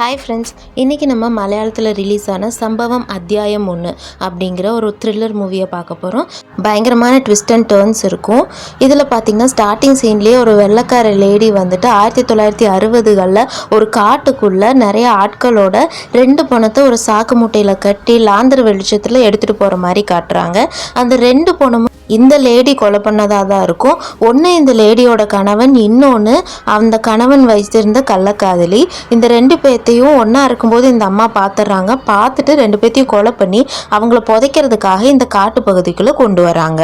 Hi friends, இன்றைக்கி நம்ம மலையாளத்தில் ரிலீஸ் ஆன சம்பவம் அத்தியாயம் 1 அப்படிங்கிற ஒரு த்ரில்லர் மூவியை பார்க்க போகிறோம். பயங்கரமான ட்விஸ்ட் அண்ட் டர்ன்ஸ் இருக்கும். இதில் பார்த்திங்கன்னா ஸ்டார்டிங் சீன்லேயே ஒரு வெள்ளைக்கார லேடி வந்துட்டு 1960களில் ஒரு காட்டுக்குள்ளே நிறைய ஆட்களோட 2 பணத்தை ஒரு சாக்கு மூட்டையில் கட்டி லாந்தர் வெளிச்சத்தில் எடுத்துகிட்டு போகிற மாதிரி காட்டுறாங்க. அந்த 2 பணமும் இந்த லேடி கொலை பண்ணதாக தான் இருக்கும். ஒன்று இந்த லேடியோட கணவன், இன்னொன்று அந்த கணவன் வைத்திருந்த கள்ளக்காதலி. இந்த 2 பேர்த்தையும் ஒன்றா இருக்கும்போது இந்த அம்மா பார்த்துட்றாங்க. பார்த்துட்டு 2 பேர்த்தையும் கொலை பண்ணி அவங்கள புதைக்கிறதுக்காக இந்த காட்டு பகுதிக்குள்ளே கொண்டு வராங்க.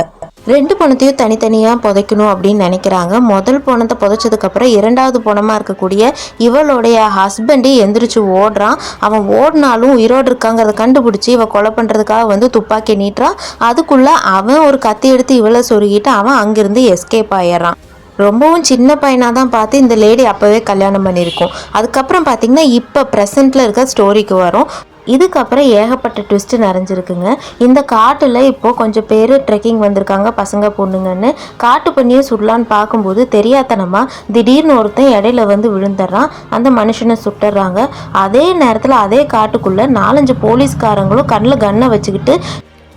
2 பணத்தையும் தனித்தனியாக புதைக்கணும் அப்படின்னு நினைக்கிறாங்க. முதல் பணத்தை புதைச்சதுக்கப்புறம் 2வது பணமாக இருக்கக்கூடிய இவளுடைய ஹஸ்பண்டு எந்திரிச்சு ஓடுறான். அவன் ஓடினாலும் உயிரோடு இருக்காங்கிறத கண்டுபிடிச்சி இவ கொலை பண்ணுறதுக்காக வந்து துப்பாக்கி நீட்டுறான். அதுக்குள்ளே அவன் ஒரு கத்தி எடுத்து இவளை சொருகிட்டு அவன் அங்கேருந்து எஸ்கேப் ஆயிடுறான். ரொம்பவும் சின்ன பையனாக தான் பார்த்து இந்த லேடி அப்போவே கல்யாணம் பண்ணியிருக்கோம். அதுக்கப்புறம் பார்த்திங்கன்னா இப்போ ப்ரெசண்ட்டில் இருக்க ஸ்டோரிக்கு வரும். இதுக்கப்புறம் ஏகப்பட்ட ட்விஸ்ட்டு நிறைஞ்சிருக்குங்க. இந்த காட்டில் இப்போது கொஞ்சம் பேர் ட்ரெக்கிங் வந்திருக்காங்க, பசங்க பொண்ணுங்கன்னு. காட்டு பண்ணியே சுடலான்னு பார்க்கும்போது தெரியாதனமாக திடீர்னு ஒருத்தன் இடையில வந்து விழுந்துடுறான். அந்த மனுஷனை சுட்டுறாங்க. அதே நேரத்தில் அதே காட்டுக்குள்ளே 4-5 போலீஸ்காரங்களும் கண்ணில் கன்னை வச்சுக்கிட்டு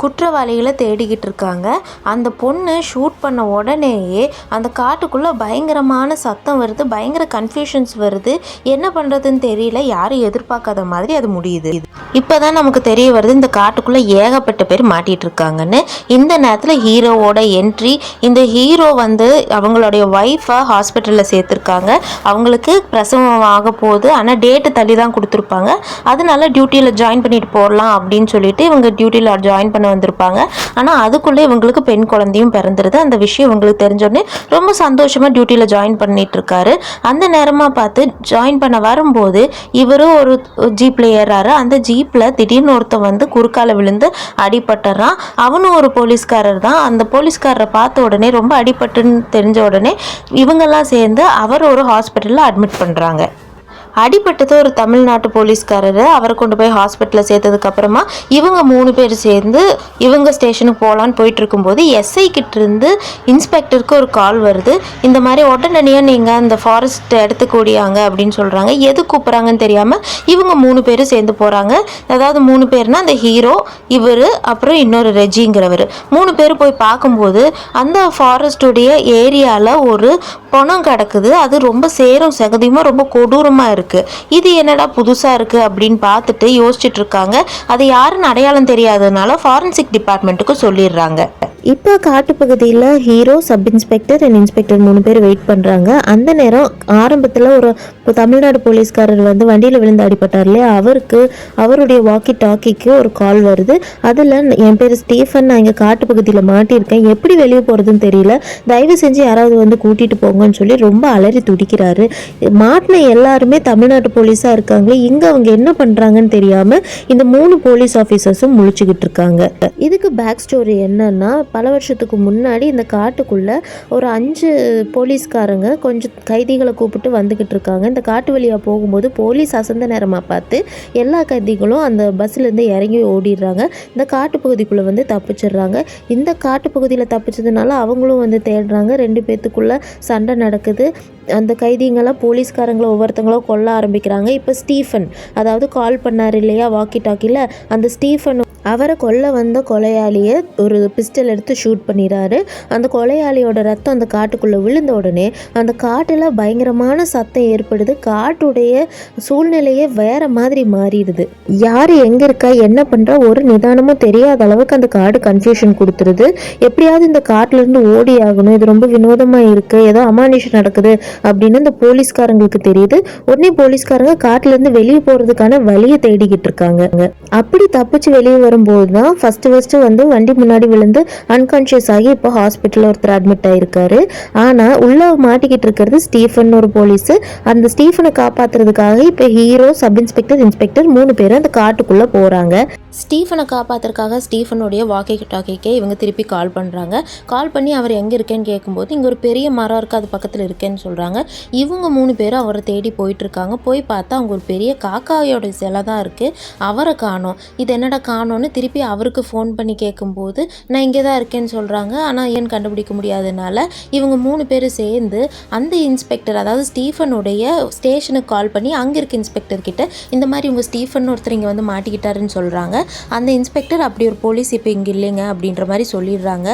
குற்றவாளிகளை தேடிக்கிட்டு இருக்காங்க. அந்த பொண்ணு ஷூட் பண்ண உடனேயே அந்த காட்டுக்குள்ளே பயங்கரமான சத்தம் வருது, பயங்கர கன்ஃபியூஷன்ஸ் வருது. என்ன பண்ணுறதுன்னு தெரியல, யாரும் எதிர்பார்க்காத மாதிரி அது முடியுது. இப்போ தான் நமக்கு தெரிய வருது இந்த காட்டுக்குள்ளே ஏகப்பட்ட பேர் மாட்டிகிட்டு இருக்காங்கன்னு. இந்த நேரத்தில் ஹீரோவோட என்ட்ரி. இந்த ஹீரோ வந்து அவங்களுடைய ஒய்ஃபை ஹாஸ்பிட்டலில் சேர்த்துருக்காங்க. அவங்களுக்கு பிரசவம் ஆக போகுது, ஆனால் டேட்டு தள்ளி தான் கொடுத்துருப்பாங்க. அதனால டியூட்டியில் ஜாயின் பண்ணிட்டு போடலாம் அப்படின்னு சொல்லிட்டு இவங்க டியூட்டியில் ஜாயின் பண்ண வந்திருப்பாங்க. ஆனால் அதுக்குள்ளே இவங்களுக்கு பெண் குழந்தையும் பிறந்துருது. அந்த விஷயம் இவங்களுக்கு தெரிஞ்சோடனே ரொம்ப சந்தோஷமாக டியூட்டியில் ஜாயின் பண்ணிட்டு இருக்காரு. அந்த நேரமாக பார்த்து ஜாயின் பண்ண வரும்போது இவரும் ஒரு ஜீப்பில் ஏறாரு. அந்த ஜீப்பில் திடீர்னு ஒருத்தன் வந்து குறுக்கால விழுந்து அடிபட்டுறான். அவனும் ஒரு போலீஸ்காரர் தான். அந்த போலீஸ்காரரை பார்த்த உடனே ரொம்ப அடிபட்டுன்னு தெரிஞ்ச உடனே இவங்கெல்லாம் சேர்ந்து அவர் ஒரு ஹாஸ்பிட்டலில் அட்மிட் பண்ணுறாங்க. அடிபட்டது ஒரு தமிழ்நாட்டு போலீஸ்காரர். அவரை கொண்டு போய் ஹாஸ்பிட்டலில் சேர்த்ததுக்கப்புறமா இவங்க 3 பேர் சேர்ந்து இவங்க ஸ்டேஷனுக்கு போகலான்னு போயிட்டு இருக்கும்போது எஸ்ஐ கிட்டேருந்து இன்ஸ்பெக்டருக்கு ஒரு கால் வருது. இந்த மாதிரி உடனடியாக நீங்கள் அந்த ஃபாரஸ்ட் இடத்துக்கு ஓடியாங்க அப்படின்னு சொல்கிறாங்க. எது கூப்பிட்றாங்கன்னு தெரியாமல் இவங்க 3 பேரும் சேர்ந்து போகிறாங்க. அதாவது 3 பேர்னால் அந்த ஹீரோ, இவர், அப்புறம் இன்னொரு ரெஜிங்கிறவர். 3 பேர் போய் பார்க்கும்போது அந்த ஃபாரஸ்டுடைய ஏரியாவில் ஒரு பணம் கிடக்குது. அது ரொம்ப சேரும் சகதியுமாக ரொம்ப கொடூரமாக இருக்குது. இது என்னடா புதுசாக இருக்குது அப்படின்னு பார்த்துட்டு யோசிச்சுட்டு இருக்காங்க. அது யாருன்னு அடையாளம் தெரியாததுனால ஃபாரன்சிக் டிபார்ட்மெண்ட்டுக்கு சொல்லிடுறாங்க. இப்போ காட்டுப்பகுதியில் hero, sub inspector and inspector 3 பேர் வெயிட் பண்ணுறாங்க. அந்த நேரம் ஆரம்பத்தில் ஒரு தமிழ்நாடு போலீஸ்காரர் வந்து வண்டியில் விழுந்து அடிபட்டார் இல்லையா, அவருடைய வாக்கி டாக்கிக்கு ஒரு கால் வருது. அதில் என் பேர் ஸ்டீஃபன், நான் இங்கே காட்டுப்பகுதியில் மாட்டியிருக்கேன், எப்படி வெளியே போகிறதுன்னு தெரியல, தயவு செஞ்சு யாராவது வந்து கூட்டிகிட்டு போங்கன்னு சொல்லி ரொம்ப அலறி துடிக்கிறாரு. மாட்டின எல்லாருமே தமிழ்நாட்டு போலீஸாக இருக்காங்க. இங்கே அவங்க என்ன பண்ணுறாங்கன்னு தெரியாமல் இந்த 3 போலீஸ் ஆஃபீஸர்ஸும் முழிச்சுக்கிட்டு இருக்காங்க. இதுக்கு பேக் ஸ்டோரி என்னன்னா, பல வருஷத்துக்கு முன்னாடி இந்த காட்டுக்குள்ளே ஒரு 5 போலீஸ்காரங்க கொஞ்சம் கைதிகளை கூப்பிட்டு வந்துக்கிட்டு இருக்காங்க. இந்த காட்டு வழியாக போகும்போது போலீஸ் அசந்த நேரமாக பார்த்து எல்லா கைதிகளும் அந்த பஸ்ஸிலேருந்து இறங்கி ஓடிடுறாங்க. இந்த காட்டுப்பகுதிக்குள்ளே வந்து தப்பிச்சிடுறாங்க. இந்த காட்டுப்பகுதியில் தப்பிச்சதுனால அவங்களும் வந்து தேடுறாங்க. 2 பேர்த்துக்குள்ளே சண்டை நடக்குது. அந்த கைதிங்களாம் போலீஸ்காரங்களை ஒவ்வொருத்தங்களும் கொல்ல ஆரம்பிக்கிறாங்க. இப்போ ஸ்டீஃபன், அதாவது கால் பண்ணார் இல்லையா வாக்கி டாக்கியில், அந்த ஸ்டீஃபன் அவரை கொல்ல வந்த கொலையாளியை ஒரு பிஸ்டல் எடுத்து ஷூட் பண்ணிடுறாரு. அந்த கொலையாளியோட ரத்தம் அந்த காட்டுக்குள்ளே விழுந்த உடனே அந்த காட்டில் பயங்கரமான சத்தம் ஏற்படுது. காட்டுடைய சூழ்நிலையே வேற மாதிரி மாறிடுது. யார் எங்கே இருக்கா, என்ன பண்ணுறா, ஒரு நிதானமும் தெரியாத அளவுக்கு அந்த காடு கன்ஃபியூஷன் கொடுத்துருது. எப்படியாவது இந்த காட்டிலேருந்து ஓடி ஆகணும், இது ரொம்ப வினோதமாக இருக்குது, ஏதோ அமானுஷம் நடக்குது அப்படின்னு இந்த போலீஸ்காரங்களுக்கு தெரியுது. உடனே போலீஸ்காரங்க காட்டிலேருந்து வெளியே போகிறதுக்கான வழியை தேடிக்கிட்டு இருக்காங்க. அப்படி தப்பிச்சு வெளியே வரும்போது தான் ஃபர்ஸ்ட் வந்து வண்டி முன்னாடி விழுந்து அன்கான்ஷியஸ் ஆகி இப்போ ஹாஸ்பிட்டலில் ஒருத்தர் அட்மிட் ஆகிருக்காரு. ஆனால் உள்ளே மாட்டிக்கிட்டு இருக்கிறது ஸ்டீஃபன் ஒரு போலீஸு. அந்த ஸ்டீஃபனை காப்பாற்றுறதுக்காக இப்போ ஹீரோ, சப் இன்ஸ்பெக்டர், இன்ஸ்பெக்டர் 3 பேரும் அந்த காட்டுக்குள்ளே போகிறாங்க. ஸ்டீஃபனை காப்பாற்றுறதுக்காக ஸ்டீஃபனுடைய வாக்கி டாக்கிக்கே இவங்க திருப்பி கால் பண்ணுறாங்க. கால் பண்ணி அவர் எங்கே இருக்கேன்னு கேட்கும்போது இங்கே ஒரு பெரிய மரம் இருக்குது, அது பக்கத்தில் இருக்கேன்னு சொல்கிறாங்க. இவங்க 3 பேரும் அவரை தேடி போயிட்டுருக்காங்க. போய் பார்த்தா அவங்க ஒரு பெரிய காக்காயோட சிலை தான் இருக்குது, அவரை காணோம். இது என்னடா காணோன்னு திருப்பி அவருக்கு ஃபோன் பண்ணி கேட்கும்போது நான் இங்கே தான் இருக்கேன்னு சொல்கிறாங்க. ஆனால் ஏன்னு கண்டுபிடிக்க முடியாதனால இவங்க 3 பேரும் சேர்ந்து அந்த இன்ஸ்பெக்டர், அதாவது ஸ்டீஃபனுடைய ஸ்டேஷனுக்கு கால் பண்ணி அங்கே இருக்க இன்ஸ்பெக்டர்கிட்ட இந்த மாதிரி உங்கள் ஸ்டீஃபன் ஒருத்தர் இங்கே வந்து மாட்டிக்கிட்டாருன்னு சொல்கிறாங்க. அந்த இன்ஸ்பெக்டர் அப்படி ஒரு போலீஸ் இப்போ இங்கே இல்லைங்க அப்படின்ற மாதிரி சொல்லிடுறாங்க.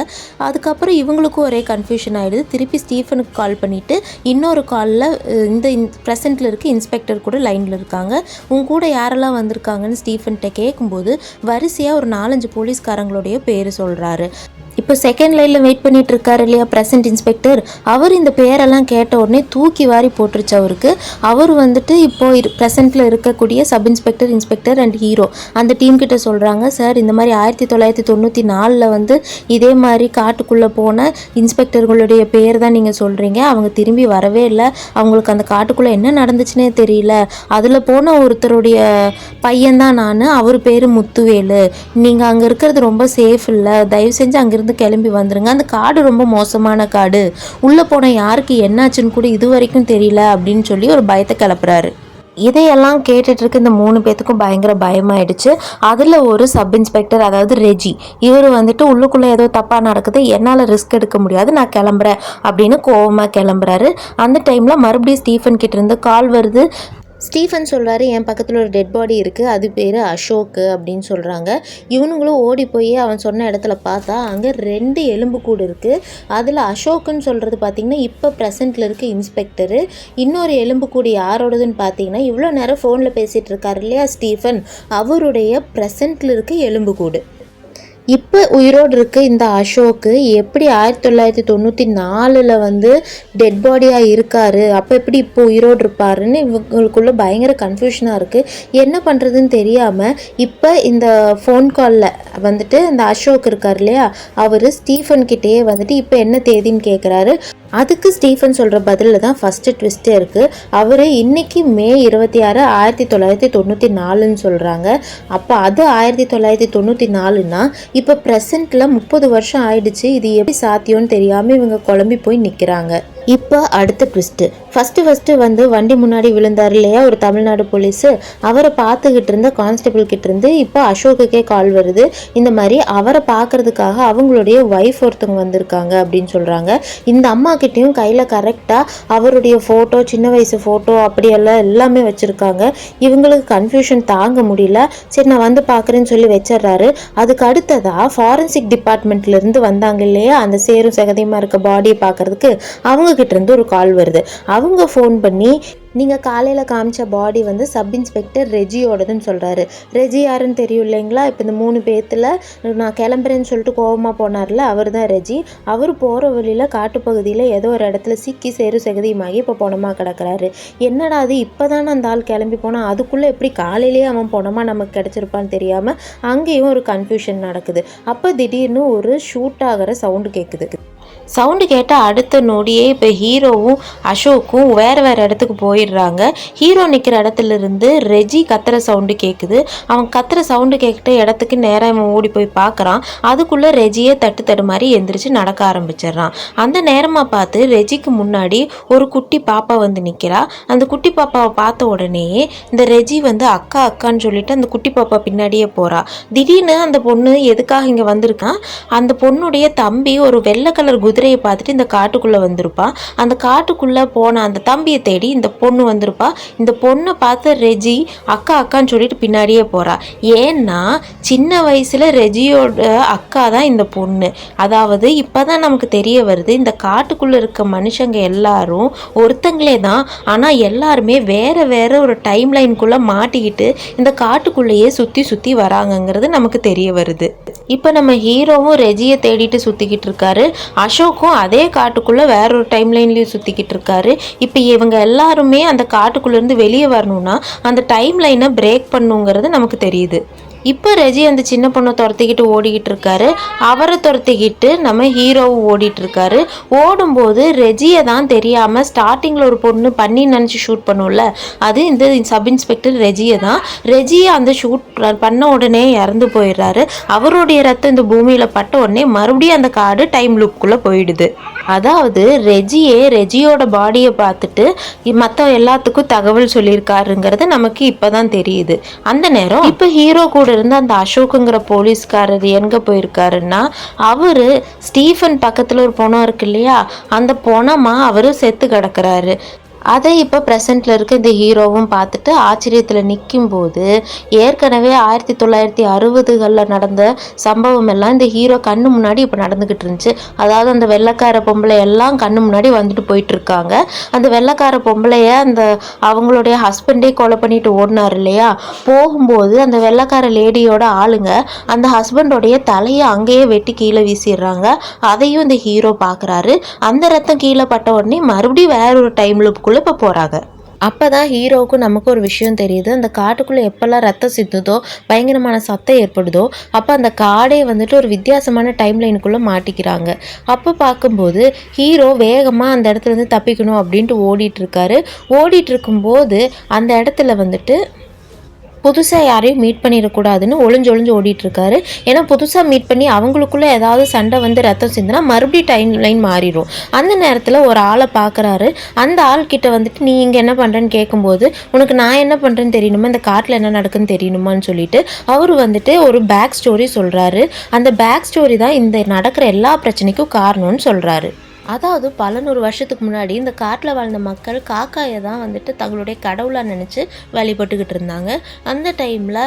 அதுக்கப்புறம் இவங்களுக்கும் ஒரே கன்ஃபியூஷன் ஆகிடுது. திருப்பி ஸ்டீஃபனுக்கு கால் பண்ணிவிட்டு இன்னொரு காலில் இந்த ப்ரெசென்ட்டில் இருக்க இன்ஸ்பெக்டர் கூட லைனில் இருக்காங்க. உங்க கூட யாரெல்லாம் வந்திருக்காங்கன்னு ஸ்டீஃபன்கிட்ட கேட்கும்போது வரிசையாக ஒரு 4-5 போலீஸ்காரங்களுடைய பேர் சொல்கிறாரு. இப்போ செகண்ட் லைனில் வெயிட் பண்ணிட்டு இருக்காரு இல்லையா ப்ரெசன்ட் இன்ஸ்பெக்டர், அவர் இந்த பேரெல்லாம் கேட்ட உடனே தூக்கி வாரி போட்டுருச்சு அவருக்கு. அவர் வந்துட்டு இப்போது ப்ரெசென்ட்டில் இருக்கக்கூடிய sub inspector, inspector and hero அந்த டீம் கிட்ட சொல்கிறாங்க, சார் இந்த மாதிரி 1994 வந்து இதே மாதிரி காட்டுக்குள்ளே போன இன்ஸ்பெக்டர்களுடைய பேர் தான் நீங்கள் சொல்கிறீங்க, அவங்க திரும்பி வரவே இல்லை, அவங்களுக்கு அந்த காட்டுக்குள்ளே என்ன நடந்துச்சுன்னே தெரியல, அதில் போன ஒருத்தருடைய பையன்தான் நான், அவர் பேர் முத்துவேலு, நீங்கள் அங்கே இருக்கிறது ரொம்ப சேஃப் இல்லை, தயவு செஞ்சு அங்கேருந்து கிளம்பி வந்துருங்க, அந்த காடு ரொம்ப மோசமான காடு, உள்ளே போன யாருக்கு என்னாச்சுன்னு கூட இது வரைக்கும் தெரியல அப்படின்னு சொல்லி ஒரு பயத்தை கிளப்புறாரு. இதையெல்லாம் கேட்டுட்டு இருக்க இந்த 3 பேத்துக்கும் பயங்கர பயமாயிடுச்சு. அதில் ஒரு சப் இன்ஸ்பெக்டர், அதாவது ரெஜி, இவர் வந்துட்டு உள்ளுக்குள்ளே ஏதோ தப்பாக நடக்குது, என்னால் ரிஸ்க் எடுக்க முடியாது, நான் கிளம்புறேன் அப்படின்னு கோவமாக கிளம்புறாரு. அந்த டைமில் மறுபடியும் ஸ்டீஃபன் கிட்ட இருந்து கால் வருது. ஸ்டீஃபன் சொல்கிறாரு, என் பக்கத்தில் ஒரு டெட் பாடி இருக்குது, அது பேர் அசோக்கு அப்படின்னு சொல்கிறாங்க. இவனுங்களும் ஓடி போய் அவன் சொன்ன இடத்துல பார்த்தா அங்கே 2 எலும்புக்கூடு இருக்குது. அதில் அசோக்குன்னு சொல்கிறது பார்த்திங்கன்னா இப்போ ப்ரெசென்ட்டில் இருக்க இன்ஸ்பெக்டரு. இன்னொரு எலும்புக்கூடு யாரோடதுன்னு பார்த்தீங்கன்னா இவ்வளோ நேரம் ஃபோனில் பேசிகிட்டு இருக்காரு இல்லையா ஸ்டீஃபன், அவருடைய ப்ரெசென்ட்டில் இருக்க எலும்புக்கூடு. இப்போ உயிரோடு இருக்க இந்த அசோக்கு எப்படி 1994 வந்து டெட் பாடியாக இருக்கார், அப்போ எப்படி இப்போ உயிரோடு இருப்பாருன்னு இவங்களுக்குள்ள பயங்கர கன்ஃபியூஷனாக இருக்குது. என்ன பண்ணுறதுன்னு தெரியாமல் இப்போ இந்த ஃபோன் காலில் வந்துட்டு இந்த அசோக் இருக்கார் இல்லையா, அவர் ஸ்டீஃபன் கிட்டேயே வந்துட்டு இப்போ என்ன தேதின்னு கேட்குறாரு. அதுக்கு ஸ்டீஃபன் சொல்கிற பதிலில் தான் ஃபஸ்ட்டு ட்விஸ்ட்டே இருக்குது. அவர் இன்றைக்கி மே 26, 1994ன்னு சொல்கிறாங்க. அப்போ அது 1994ன்னா இப்போ ப்ரெசென்ட்டில் 30 வருஷம் ஆயிடுச்சு. இது எப்படி சாத்தியம்னு தெரியாமல் இவங்க குழம்பி போய் நிற்கிறாங்க. இப்போ அடுத்த ட்விஸ்ட்டு, ஃபஸ்ட்டு வந்து வண்டி முன்னாடி விழுந்தார் இல்லையா ஒரு தமிழ்நாடு போலீஸு, அவரை பார்த்துக்கிட்டு இருந்த கான்ஸ்டபிள் கிட்டேருந்து இப்போ அசோக்குக்கே கால் வருது. இந்த மாதிரி அவரை பார்க்குறதுக்காக அவங்களுடைய ஒய்ஃப் ஒருத்தவங்க வந்திருக்காங்க அப்படின்னு சொல்கிறாங்க. இந்த அம்மா கிட்டேயும் கையில் கரெக்டாக அவருடைய ஃபோட்டோ, சின்ன வயசு ஃபோட்டோ அப்படியெல்லாம் எல்லாமே வச்சுருக்காங்க. இவங்களுக்கு கன்ஃபியூஷன் தாங்க முடியல. சரி நான் வந்து பார்க்குறேன்னு சொல்லி வச்சிட்றாரு. அதுக்கு அடுத்ததாக ஃபாரன்சிக் டிபார்ட்மெண்ட்லேருந்து வந்தாங்க இல்லையா அந்த சேரும் சகதியமாக இருக்க பாடியை பார்க்குறதுக்கு, அவங்க கிட்டேருந்து ஒரு கால் வருது. அவங்க ஃபோன் பண்ணி நீங்கள் காலையில் காமிச்ச பாடி வந்து சப் இன்ஸ்பெக்டர் ரெஜியோடதுன்னு சொல்கிறாரு. ரெஜி யாருன்னு தெரியும் இல்லைங்களா, இப்போ இந்த 3 பேர்த்தில் நான் கிளம்புறேன்னு சொல்லிட்டு கோபமாக போனார்ல, அவர் தான் ரெஜி. அவர் போகிற வழியில் காட்டுப்பகுதியில் ஏதோ ஒரு இடத்துல சிக்கி சேரு சகதியுமாகி இப்போ பொணமாக கிடக்கிறாரு. என்னடா அது இப்போ தானே அந்த ஆள் கிளம்பி போனால், அதுக்குள்ளே எப்படி காலையிலேயே அவன் பொணமாக நமக்கு கிடச்சிருப்பான்னு தெரியாமல் அங்கேயும் ஒரு கன்ஃபியூஷன் நடக்குது. அப்போ திடீர்னு ஒரு ஷூட் ஆகிற சவுண்டு கேட்குது. சவுண்டு கேட்டால் அடுத்த நொடியே இப்போ ஹீரோவும் அசோக்கும் வேறு இடத்துக்கு போயிடுறாங்க. ஹீரோ நிற்கிற இடத்துல இருந்து ரெஜி கத்துற சவுண்டு கேட்குது. அவன் கத்துற சவுண்டு கேட்கிட்ட இடத்துக்கு நேராக அவன் ஓடி போய் பார்க்குறான். அதுக்குள்ளே ரெஜியே தட்டு மாதிரி எந்திரிச்சு நடக்க ஆரம்பிச்சிடுறான். அந்த நேரமாக பார்த்து ரெஜிக்கு முன்னாடி ஒரு குட்டி பாப்பா வந்து நிற்கிறா. அந்த குட்டி பாப்பாவை பார்த்த உடனேயே இந்த ரெஜி வந்து அக்கா அக்கான்னு சொல்லிட்டு அந்த குட்டி பாப்பா பின்னாடியே போகிறா. திடீர்னு அந்த பொண்ணு எதுக்காக இங்கே வந்திருக்கான், அந்த பொண்ணுடைய தம்பி ஒரு வெள்ளை கலர் குதிரையை பார்த்துட்டு இந்த காட்டுக்குள்ளே வந்திருப்பான். அந்த காட்டுக்குள்ளே போன அந்த தம்பியை தேடி இந்த பொண்ணு வந்திருப்பா. இந்த பொண்ணை பார்த்த ரெஜி அக்கா அக்கான்னு சொல்லிட்டு பின்னாடியே போகிறா. ஏன்னா சின்ன வயசில் ரெஜியோட அக்கா தான் இந்த பொண்ணு. அதாவது இப்போ தான் நமக்கு தெரிய வருது, இந்த காட்டுக்குள்ளே இருக்க மனுஷங்க எல்லாரும் ஒருத்தங்களே தான், ஆனால் எல்லாருமே வேறு வேறு ஒரு டைம் லைனுக்குள்ளே மாட்டிக்கிட்டு இந்த காட்டுக்குள்ளேயே சுற்றி சுற்றி வராங்கங்கிறது நமக்கு தெரிய வருது. இப்போ நம்ம ஹீரோவும் ரெஜியை தேடிட்டு சுற்றிக்கிட்டு இருக்காரு. அசோக்கும் அதே காட்டுக்குள்ளே வேற ஒரு டைம் லைன்லேயும் சுற்றிக்கிட்டு இருக்காரு. இப்போ இவங்க எல்லாருமே அந்த காட்டுக்குள்ளேருந்து வெளியே வரணும்னா அந்த டைம் லைனை பிரேக் பண்ணுங்கிறது நமக்கு தெரியுது. இப்போ ரெஜி அந்த சின்ன பொண்ணை துரத்திக்கிட்டு ஓடிக்கிட்டு இருக்காரு. அவரை துரத்திக்கிட்டு நம்ம ஹீரோவும் ஓடிட்டு இருக்காரு. ஓடும்போது ரெஜியை தான் தெரியாமல் ஸ்டார்டிங்கில் ஒரு பொண்ணு பண்ணி நினச்சி ஷூட் பண்ணும்ல, அது இந்த சப் இன்ஸ்பெக்டர் ரெஜியை தான். ரெஜியை அந்த ஷூட் பண்ண உடனே இறந்து போயிடுறாரு. அவருடைய ரத்தம் இந்த பூமியில் பட்ட உடனே மறுபடியும் அந்த கார்டு டைம் லூப்புக்குள்ளே போயிடுது. அதாவது ரெஜியோட பாடியை பார்த்துட்டு மற்ற எல்லாத்துக்கும் தகவல் சொல்லியிருக்காருங்கிறது நமக்கு இப்போ தான் தெரியுது. அந்த நேரம் இப்போ ஹீரோ கூட இருந்த அந்த அசோக்குங்கிற போலீஸ்காரர் எங்கே போயிருக்காருன்னா, அவர் ஸ்டீஃபன் பக்கத்தில் ஒரு பொணம் இருக்கு இல்லையா, அந்த பொணமாக அவர் செத்து கிடக்கிறாரு. அதை இப்போ ப்ரெசண்ட்டில் இருக்க இந்த ஹீரோவும் பார்த்துட்டு ஆச்சரியத்தில் நிற்கும்போது, ஏற்கனவே 1960களில் நடந்த சம்பவம் எல்லாம் இந்த ஹீரோ கண்ணு முன்னாடி இப்போ நடந்துக்கிட்டு இருந்துச்சு. அதாவது அந்த வெள்ளைக்கார பொம்பளை எல்லாம் கண்ணு முன்னாடி வந்துட்டு போயிட்டுருக்காங்க. அந்த வெள்ளைக்கார பொம்பளைய அந்த அவங்களுடைய ஹஸ்பண்டே கொலை பண்ணிட்டு ஓடினார் இல்லையா, போகும்போது அந்த வெள்ளைக்கார லேடியோட ஆளுங்க அந்த ஹஸ்பண்டோடைய தலையை அங்கேயே வெட்டி கீழே வீசிடுறாங்க. அதையும் இந்த ஹீரோ பார்க்குறாரு. அந்த ரத்தம் கீழே பட்ட உடனே மறுபடியும் வேற ஒரு டைம் லூப்புக்குள்ளே இப்போ போகிறாங்க. அப்போ தான் ஹீரோவுக்கும் நமக்கு ஒரு விஷயம் தெரியுது. அந்த காட்டுக்குள்ளே எப்போல்லாம் ரத்தம் சித்துதோ, பயங்கரமான சத்தம் ஏற்படுதோ, அப்போ அந்த காடே வந்துட்டு ஒரு வித்தியாசமான டைம் லைனுக்குள்ளே மாட்டிக்கிறாங்க. அப்போ பார்க்கும்போது ஹீரோ வேகமாக அந்த இடத்துலேருந்து தப்பிக்கணும் அப்படின்ட்டு ஓடிட்டுருக்காரு. ஓடிட்டுருக்கும்போது அந்த இடத்துல வந்துட்டு புதுசாக யாரையும் மீட் பண்ணிடக்கூடாதுன்னு ஒளிஞ்சு ஓடிட்டுருக்காரு. ஏன்னா புதுசாக மீட் பண்ணி அவங்களுக்குள்ளே ஏதாவது சண்டை வந்து ரத்தம் சிந்தினா மறுபடியும் டைம் லைன் மாறிடும். அந்த நேரத்தில் ஒரு ஆளை பார்க்குறாரு. அந்த ஆள்கிட்ட வந்துட்டு நீ இங்கே என்ன பண்ணுறேன்னு கேட்கும்போது, உனக்கு நான் என்ன பண்ணுறேன்னு தெரியணுமா, இந்த காட்டில் என்ன நடக்குன்னு தெரியணுமான்னு சொல்லிட்டு அவர் வந்துட்டு ஒரு பேக் ஸ்டோரி சொல்கிறாரு. அந்த பேக் ஸ்டோரி தான் இந்த நடக்கிற எல்லா பிரச்சனைக்கும் காரணம்னு சொல்கிறாரு. அதாவது பல 100 வருஷத்துக்கு முன்னாடி இந்த காட்டில் வாழ்ந்த மக்கள் காக்காயை தான் வந்துட்டு தங்களுடைய கடவுளாக நினச்சி வழிபட்டுக்கிட்டு இருந்தாங்க. அந்த டைமில்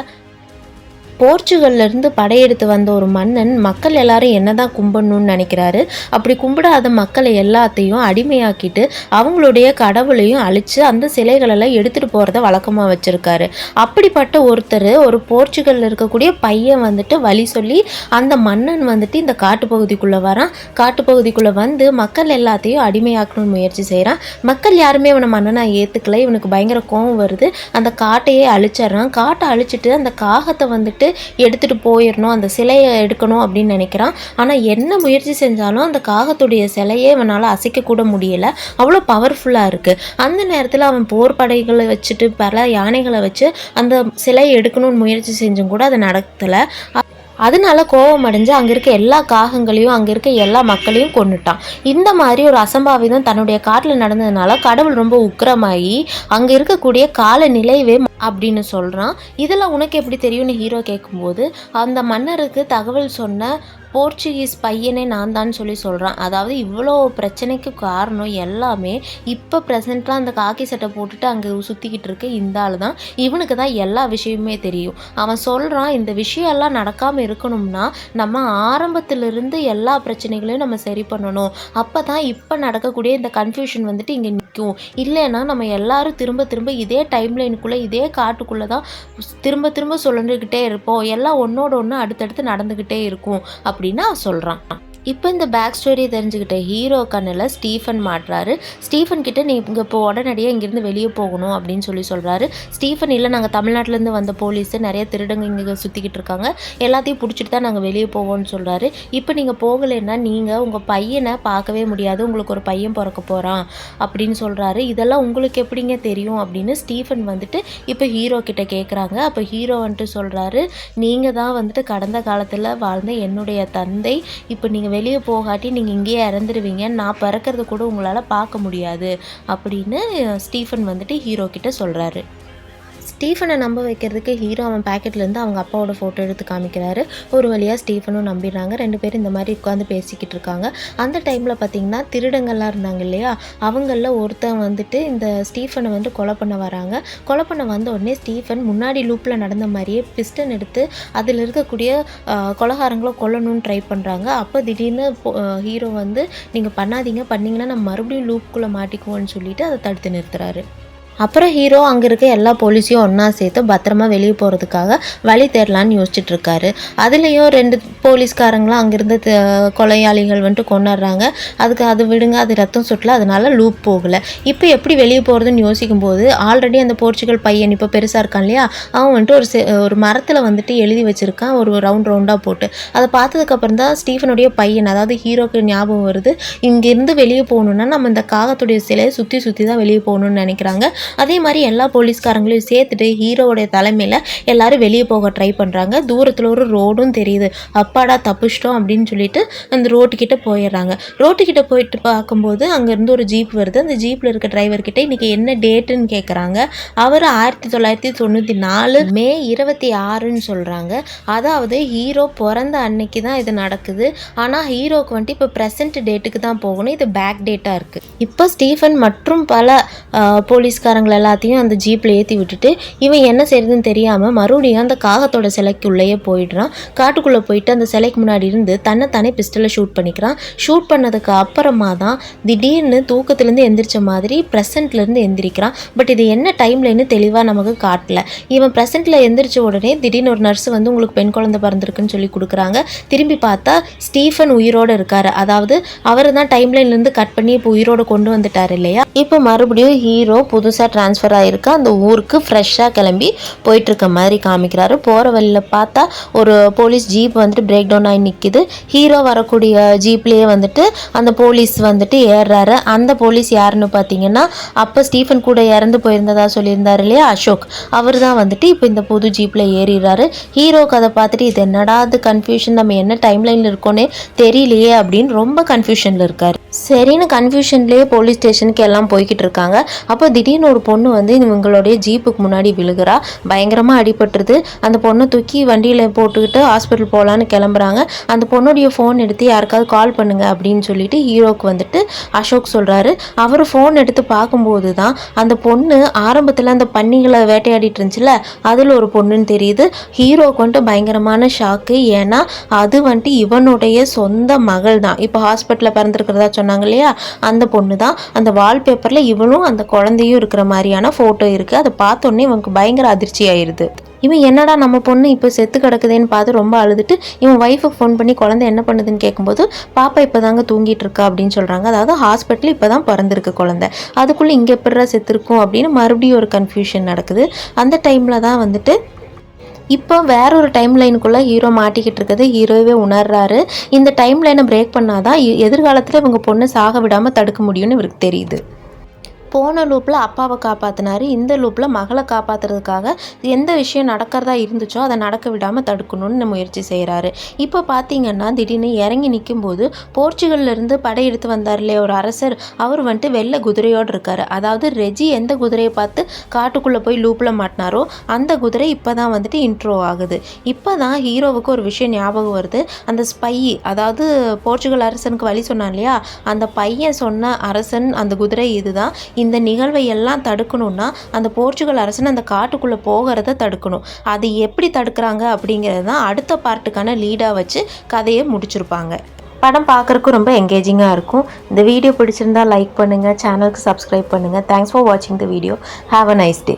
போர்ச்சுகல்லேருந்து படையெடுத்து வந்த ஒரு மன்னன் மக்கள் எல்லாரும் என்ன தான் கும்பிடணும்னு நினைக்கிறாரு. அப்படி கும்பிடாத மக்களை எல்லாத்தையும் அடிமையாக்கிட்டு அவங்களுடைய கடவுளையும் அழித்து அந்த சிலைகளெல்லாம் எடுத்துகிட்டு போகிறத வழக்கமாக வச்சுருக்காரு. அப்படிப்பட்ட ஒருத்தர் ஒரு போர்ச்சுகலில் இருக்கக்கூடிய பையன் வந்துட்டு வழி சொல்லி அந்த மன்னன் வந்துட்டு இந்த காட்டுப்பகுதிக்குள்ளே வரான். காட்டுப்பகுதிக்குள்ளே வந்து மக்கள் எல்லாத்தையும் அடிமையாக்கணும்னு முயற்சி செய்கிறான். மக்கள் யாருமே இவனை மன்னனாக ஏற்றுக்கல. இவனுக்கு பயங்கர கோபம் வருது. அந்த காட்டையே அழிச்சிட்றான். காட்டை அழிச்சிட்டு அந்த காகத்தை வந்துட்டு எடுத்துட்டு போயிடணும், அந்த சிலையை எடுக்கணும் அப்படின்னு நினைக்கிறான். ஆனால் என்ன முயற்சி செஞ்சாலும் அந்த காகத்துடைய சிலையே இவனால் அசைக்க கூட முடியல. அவ்வளோ பவர்ஃபுல்லாக இருக்குது. அந்த நேரத்தில் அவன் போர் படைகளை வச்சுட்டு பல யானைகளை வச்சு அந்த சிலையை எடுக்கணும்னு முயற்சி செஞ்சும் கூட அதை நடத்தலை. அதனால கோபம் அடைஞ்சு அங்கே இருக்க எல்லா காகங்களையும் அங்கே இருக்க எல்லா மக்களையும் கொன்னுட்டான். இந்த மாதிரி ஒரு அசம்பாவிதம் தன்னுடைய காட்டில் நடந்ததுனால கடவுள் ரொம்ப உக்கிரமாகி அங்கே இருக்கக்கூடிய காலநிலைவே அப்படின்னு சொல்கிறான். இதெல்லாம் உனக்கு எப்படி தெரியும்னு ஹீரோ கேட்கும்போது, அந்த மன்னருக்கு தகவல் சொன்ன போர்ச்சுகீஸ் பையனே நான் தான் சொல்கிறான். அதாவது இவ்வளோ பிரச்சனைக்கு காரணம் எல்லாமே இப்போ ப்ரெசென்ட்டாக அந்த காக்கி சட்டை போட்டுட்டு அங்கே சுற்றிக்கிட்டு இருக்க இந்த ஆள் தான். இவனுக்கு தான் எல்லா விஷயமே தெரியும். அவன் சொல்கிறான், இந்த விஷயம்லாம் நடக்காமல் இருக்கணும்னா நம்ம ஆரம்பத்திலிருந்து எல்லா பிரச்சனைகளையும் நம்ம சரி பண்ணணும். அப்போ தான் இப்போ நடக்கக்கூடிய இந்த கன்ஃபியூஷன் வந்துட்டு இங்கே நிற்கும். இல்லைன்னா நம்ம எல்லாரும் திரும்ப திரும்ப இதே டைம் லைனுக்குள்ளே இதே காட்டுக்குள்ளே தான் திரும்ப சொல்லிக்கிட்டே இருப்போம். எல்லாம் ஒன்றோட ஒன்று அடுத்தடுத்து நடந்துக்கிட்டே இருக்கும் அப்படின்னு சொல்கிறான். இப்போ இந்த பேக் ஸ்டோரி தெரிஞ்சுக்கிட்ட ஹீரோ கண்ணில் ஸ்டீஃபன் மாட்டுறாரு. ஸ்டீஃபன் கிட்ட நீ இங்கே இப்போ உடனடியாக இங்கேருந்து வெளியே போகணும் அப்படின்னு சொல்கிறாரு. ஸ்டீஃபன் இல்லை, நாங்கள் தமிழ்நாட்டிலேருந்து வந்த போலீஸு, நிறைய திருடங்க இங்கே சுற்றிக்கிட்டு இருக்காங்க, எல்லாத்தையும் பிடிச்சிட்டு தான் நாங்கள் வெளியே போவோம்னு சொல்கிறாரு. இப்போ நீங்கள் போகலைன்னா நீங்கள் உங்கள் பையனை பார்க்கவே முடியாது, உங்களுக்கு ஒரு பையன் பிறக்க போகிறான் அப்படின்னு சொல்கிறாரு. இதெல்லாம் உங்களுக்கு எப்படிங்க தெரியும் அப்படின்னு ஸ்டீஃபன் வந்துட்டு இப்போ ஹீரோ கிட்ட கேட்குறாங்க. அப்போ ஹீரோ வந்துட்டு சொல்கிறாரு, நீங்கள் தான் வந்துட்டு கடந்த காலத்தில் வாழ்ந்த என்னுடைய தந்தை, இப்போ நீங்கள் வெளியே போகாட்டி நீங்கள் இங்கேயே இறந்துடுவீங்க, நான் பிறக்கிறது கூட உங்களால் பார்க்க முடியாது அப்படின்னு ஸ்டீஃபன் வந்துட்டு ஹீரோ கிட்ட சொல்கிறாரு. ஸ்டீஃபனை நம்ப வைக்கிறதுக்கு ஹீரோ அவன் பேக்கெட்லேருந்து அவங்க அப்பாவோட ஃபோட்டோ எடுத்து காமிக்கிறாரு. ஒரு வழியாக ஸ்டீஃபனும் நம்பிடுறாங்க. 2 பேரும் இந்த மாதிரி உட்காந்து பேசிக்கிட்டு இருக்காங்க. அந்த டைமில் பார்த்திங்கன்னா திருடங்கள்லாம் இருந்தாங்க இல்லையா, அவங்களில் ஒருத்தன் வந்துட்டு இந்த ஸ்டீஃபனை வந்து கொலை பண்ண வராங்க. கொலை பண்ண வந்த உடனே ஸ்டீஃபன் முன்னாடி லூப்பில் நடந்த மாதிரியே பிஸ்டன் எடுத்து அதில் இருக்கக்கூடிய கொலைகாரங்களை கொல்லணும்னு ட்ரை பண்ணுறாங்க. அப்போ திடீர்னு ஹீரோ வந்து நீங்கள் பண்ணிங்கன்னா நம்ம மறுபடியும் லூப்புக்குள்ளே மாட்டிக்குவோன்னு சொல்லிட்டு அதை தடுத்து நிறுத்துறாரு. அப்புறம் ஹீரோ அங்கே இருக்க எல்லா போலீஸையும் ஒன்றா சேர்த்து பத்திரமா வெளியே போகிறதுக்காக வழி தேடலான்னு யோசிச்சுட்டு இருக்காரு. அதுலேயும் 2 போலீஸ்காரங்களும் அங்கேருந்து கொலையாளிகள் வந்துட்டு கொண்டுடுறாங்க. அதுக்கு அது விடுங்க, அது ரத்தம் சுட்டல, அதனால லூப் போகலை. இப்போ எப்படி வெளியே போகிறதுன்னு யோசிக்கும் போது ஆல்ரெடி அந்த போர்ச்சுகல் பையன் இப்போ பெருசாக இருக்கான் இல்லையா, அவன் வந்துட்டு ஒரு மரத்தில் வந்துட்டு எழுதி வச்சுருக்கான், ஒரு ரவுண்டாக போட்டு. அதை பார்த்ததுக்கப்புறம் தான் ஸ்டீஃபனுடைய பையன், அதாவது ஹீரோக்கு ஞாபகம் வருது, இங்கேருந்து வெளியே போகணுன்னா நம்ம இந்த காகத்துடைய சிலையை சுற்றி தான் வெளியே போகணுன்னு நினைக்கிறாங்க. அதே மாதிரி எல்லா போலீஸ்காரங்களையும் சேர்த்துட்டு ஹீரோவுடைய தலைமையில் எல்லாரும் வெளியே போக ட்ரை பண்ணுறாங்க. தூரத்தில் ஒரு ரோடும் தெரியுது. அப்பாடா தப்பிச்சிட்டோம் அப்படின்னு சொல்லிட்டு அந்த ரோட்டுக்கிட்ட போயிடுறாங்க. ரோட்டுக்கிட்ட போயிட்டு பார்க்கும்போது அங்கேருந்து ஒரு ஜீப் வருது. அந்த ஜீப்பில் இருக்க டிரைவர்கிட்ட இன்றைக்கி என்ன டேட்டுன்னு கேட்குறாங்க. அவர் 1994 மே 26ன்னு சொல்கிறாங்க. அதாவது ஹீரோ பிறந்த அன்னைக்கு தான் இது நடக்குது. ஆனால் ஹீரோக்கு வந்துட்டு இப்போ ப்ரெசன்ட் டேட்டுக்கு தான் போகணும். இது பேக் டேட்டாக இருக்குது. இப்போ ஸ்டீஃபன் மற்றும் பல போலீஸ்காரங்களை எல்லாத்தையும் அந்த ஜீப்பில் ஏற்றி விட்டுட்டு இவன் என்ன செய்யறதுன்னு தெரியாமல் மறுபடியும் அந்த காகத்தோட சிலைக்குள்ளேயே போயிடுறான். காட்டுக்குள்ளே போயிட்டு அந்த சிலைக்கு முன்னாடி இருந்து தன்னைத்தானே பிஸ்டலில் ஷூட் பண்ணிக்கிறான். ஷூட் பண்ணதுக்கு அப்புறமா தான் திடீர்னு தூக்கத்துலேருந்து எந்திரிச்ச மாதிரி ப்ரெசண்ட்லேருந்து எந்திரிக்கிறான். பட் இது என்ன டைம்லன்னு தெளிவாக நமக்கு காட்டல. இவன் ப்ரெசண்ட்டில் எந்திரிச்ச உடனே திடீர்னு ஒரு நர்ஸ் வந்து உங்களுக்கு பெண் குழந்தை பிறந்திருக்குன்னு சொல்லி கொடுக்குறாங்க. திரும்பி பார்த்தா ஸ்டீஃபன் உயிரோடு இருக்காரு. அதாவது அவர் தான் டைம்லைன்லேருந்து கட் பண்ணி இப்போ உயிரோடு கொண்டு வந்துட்டார் இல்லையா. இப்போ மறுபடியும் ஹீரோ புதுசாக ட்ரான்ஸ்ஃபர் ஆகிருக்கு அந்த ஊருக்கு ஃப்ரெஷ்ஷாக கிளம்பி போயிட்டுருக்க மாதிரி காமிக்கிறாரு. போகிற வழியில் பார்த்தா ஒரு போலீஸ் ஜீப் வந்துட்டு பிரேக் டவுன் ஆகி நிற்கிது. ஹீரோ வரக்கூடிய ஜீப்லேயே வந்துட்டு அந்த போலீஸ் வந்துட்டு ஏறுறாரு. அந்த போலீஸ் யாருன்னு பார்த்தீங்கன்னா அப்போ ஸ்டீஃபன் கூட இறந்து போயிருந்ததா சொல்லியிருந்தாரு இல்லையா அசோக், அவர் தான் வந்துட்டு இப்போ இந்த புது ஜீப்பில் ஏறிடுறாரு. ஹீரோக்கு அதை பார்த்துட்டு இது என்னடா அது கன்ஃபியூஷன், நம்ம என்ன டைம்லைனில் இருக்கோன்னே தெரியலையே அப்படின்னு ரொம்ப கன்ஃபியூஷனில் இருக்கார். சரின்னு கன்ஃபியூஷன்லேயே போலீஸ் ஸ்டேஷனுக்கு எல்லாம் போய்கிட்டு இருக்காங்க. அப்போ திடீர்னு ஒரு பொண்ணு வந்து இவங்களுடைய ஜீப்புக்கு முன்னாடி விழுகிறா. பயங்கரமாக அடிபட்டுருது. அந்த பொண்ணை தூக்கி வண்டியில் போட்டுக்கிட்டு ஹாஸ்பிட்டல் போகலான்னு கிளம்புறாங்க. அந்த பொண்ணுடைய ஃபோன் எடுத்து யாருக்காவது கால் பண்ணுங்க அப்படின்னு சொல்லிட்டு ஹீரோக்கு வந்துட்டு அசோக் சொல்கிறாரு. அவர் ஃபோன் எடுத்து பார்க்கும்போது தான் அந்த பொண்ணு ஆரம்பத்தில் அந்த பன்னிகளை வேட்டையாடிட்டு இருந்துச்சுல அதில் ஒரு பொண்ணுன்னு தெரியுது. ஹீரோக்கு வந்துட்டு பயங்கரமான ஷாக்கு. ஏன்னா அது வந்துட்டு இவனுடைய சொந்த மகள் தான். இப்போ ஹாஸ்பிட்டலில் பிறந்திருக்கிறதா சொன்னாங்க இல்லையா, அந்த பொண்ணு தான். அந்த வால்பேப்பரில் இவளும் அந்த குழந்தையும் இருக்கிற மாதிரியான ஃபோட்டோ இருக்குது. அதை பார்த்தோன்னே இவனுக்கு பயங்கர அதிர்ச்சி ஆயிடுது. இவன் என்னடா நம்ம பொண்ணு இப்போ செத்து கிடக்குதுன்னு பார்த்து ரொம்ப அழுதுட்டு இவன் ஒய்ஃபுக்கு ஃபோன் பண்ணி குழந்தை என்ன பண்ணுதுன்னு கேட்கும்போது பாப்பா இப்போ தாங்க தூங்கிட்டு இருக்கா அப்படின்னு சொல்கிறாங்க. அதாவது ஹாஸ்பிட்டல் இப்போ தான் பிறந்திருக்கு குழந்தை, அதுக்குள்ளே இங்கே எப்படிரா செத்துருக்கும் அப்படின்னு மறுபடியும் ஒரு கன்ஃபியூஷன் நடக்குது. அந்த டைமில் தான் வந்துட்டு இப்போ வேற ஒரு டைம் லைனுக்குள்ளே ஹீரோ மாட்டிக்கிட்டு இருக்கிறது ஹீரோவே உணர்றாரு. இந்த டைம் லைனை பிரேக் பண்ணாதான் எதிர்காலத்தில் இவங்க பொண்ணை சாக விடாமல் தடுக்க முடியும்னு இவருக்கு தெரியுது. போன லூப்பில் அப்பாவை காப்பாற்றினார். இந்த லூப்பில் மகளை காப்பாற்றுறதுக்காக எந்த விஷயம் நடக்கிறதா இருந்துச்சோ அதை நடக்க விடாமல் தடுக்கணும்னு முயற்சி செய்கிறாரு. இப்போ பார்த்தீங்கன்னா திடீர்னு இறங்கி நிற்கும்போது போர்ச்சுகல்லேருந்து படையெடுத்து வந்தார் இல்லையா ஒரு அரசர், அவர் வந்துட்டு வெள்ளை குதிரையோடு இருக்கார். அதாவது ரெஜி எந்த குதிரையை பார்த்து காட்டுக்குள்ளே போய் லூப்பில் மாட்டினாரோ அந்த குதிரை இப்போ தான் வந்துட்டு இன்ட்ரோ ஆகுது. இப்போ தான் ஹீரோவுக்கு ஒரு விஷயம் ஞாபகம் வருது. அந்த ஸ்பை, அதாவது போர்ச்சுகல் அரசனுக்கு வழி சொன்னான் இல்லையா, அந்த பையன் சொன்ன அரசன் அந்த குதிரை இதுதான். இந்த நிகழ்வை எல்லாம் தடுக்கணும்னா அந்த போர்ச்சுகல் அரசன் அந்த காட்டுக்குள்ளே போகிறத தடுக்கணும். அது எப்படி தடுக்கிறாங்க அப்படிங்கிறது தான் அடுத்த பார்ட்டுக்கான லீடாக வச்சு கதையை முடிச்சிருப்பாங்க. படம் பார்க்குறக்கும் ரொம்ப எங்கேஜிங்காக இருக்கும். இந்த வீடியோ பிடிச்சிருந்தா லைக் பண்ணுங்கள், சேனலுக்கு சப்ஸ்கிரைப் பண்ணுங்கள். தேங்க்ஸ் ஃபார் வாட்சிங் the video. Have a nice day.